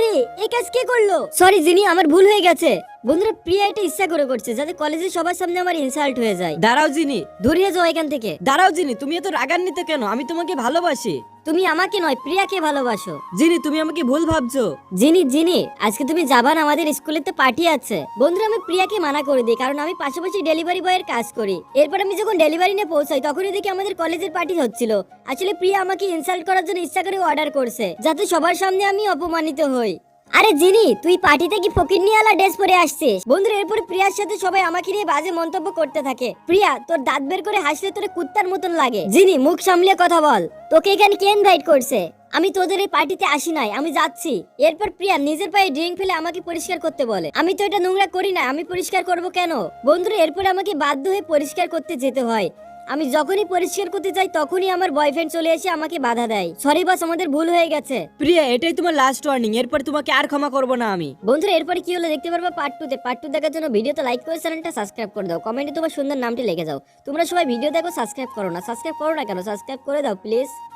আরে এই কাজ কে করলো? সরি জিনি, আমার ভুল হয়ে গেছে। বন্ধুরা, প্রিয়া এটা ইচ্ছা করে করছে যাতে কলেজে সবার সামনে আমার ইনসাল্ট হয়ে যায়। দাঁড়াও জিনি, ধরিয়ে যাও এখান থেকে। দাঁড়াও জিনি, তুমি এত রাগান্বিত কেন? আমি তোমাকে ভালোবাসি। তুমি আমাকে নয়, প্রিয়াকে ভালোবাসো। জিনি, তুমি আমাকে ভুল ভাবছো। জিনি জিনি, আজকে তুমি যাবা না? আমাদের স্কুলে তো পার্টি আছে। বন্ধুরা, আমি প্রিয়াকে মানা করে দিই কারণ আমি পাশাপাশি ডেলিভারি বয়ের কাজ করি। এরপর আমি যখন ডেলিভারি নিয়ে পৌঁছাই তখনই দেখি আমাদের কলেজের পার্টি হচ্ছিল। আসলে প্রিয়া আমাকে ইনসাল্ট করার জন্য ইচ্ছা করে অর্ডার করছে যাতে সবার সামনে আমি অপমানিত হই। আরে জিনি, তুই পার্টিতে কি ফকিরনিওয়ালা ড্রেস পরে আসছিস? বন্ধুরা, এরপরে প্রিয়ার সাথে সবাই আমাকে নিয়ে বাজে মন্তব্য করতে থাকে। প্রিয়া, তোর দাঁত বের করে হাসলে তোর কুত্তার মতন লাগে। জিনি, মুখ সামলে কথা বল। তোকে এখানে কে ইনভাইট করছে? আমি তোদের এই পার্টিতে আসি নাই, আমি যাচ্ছি। এরপর প্রিয়া নিজের পায়ে ড্রিঙ্ক ফেলে আমাকে পরিষ্কার করতে বলে। আমি তো এটা নোংরা করি না, আমি পরিষ্কার করব কেন? বন্ধুরা, এরপর আমাকে বাধ্য হয়ে পরিষ্কার করতে যেতে হয়। আমি যখনই পরিষ্কার করতে যাই তখনই আমার বয়ফ্রেন্ড চলে এসে আমাকে বাধা দেয়। সরি বস, আমাদের ভুল হয়ে গেছে। প্রিয়া, এটাই তোমার লাস্ট ওয়ার্নিং, এরপর তোমাকে আর ক্ষমা করবো না আমি। বন্ধুরা, এরপরে কি হলো দেখতে পারবা পার্ট 2 তে। পার্ট 2 দেখার জন্য ভিডিওতে লাইক করে চ্যানেলটা সাবস্ক্রাইব করে দাও। কমেন্টে তোমার সুন্দর নামটি লিখে যাও। তোমরা সবাই ভিডিও দেখো, সাবস্ক্রাইব করো না। সাবস্ক্রাইব করো না কেন? সাবস্ক্রাইব করে দাও প্লিজ।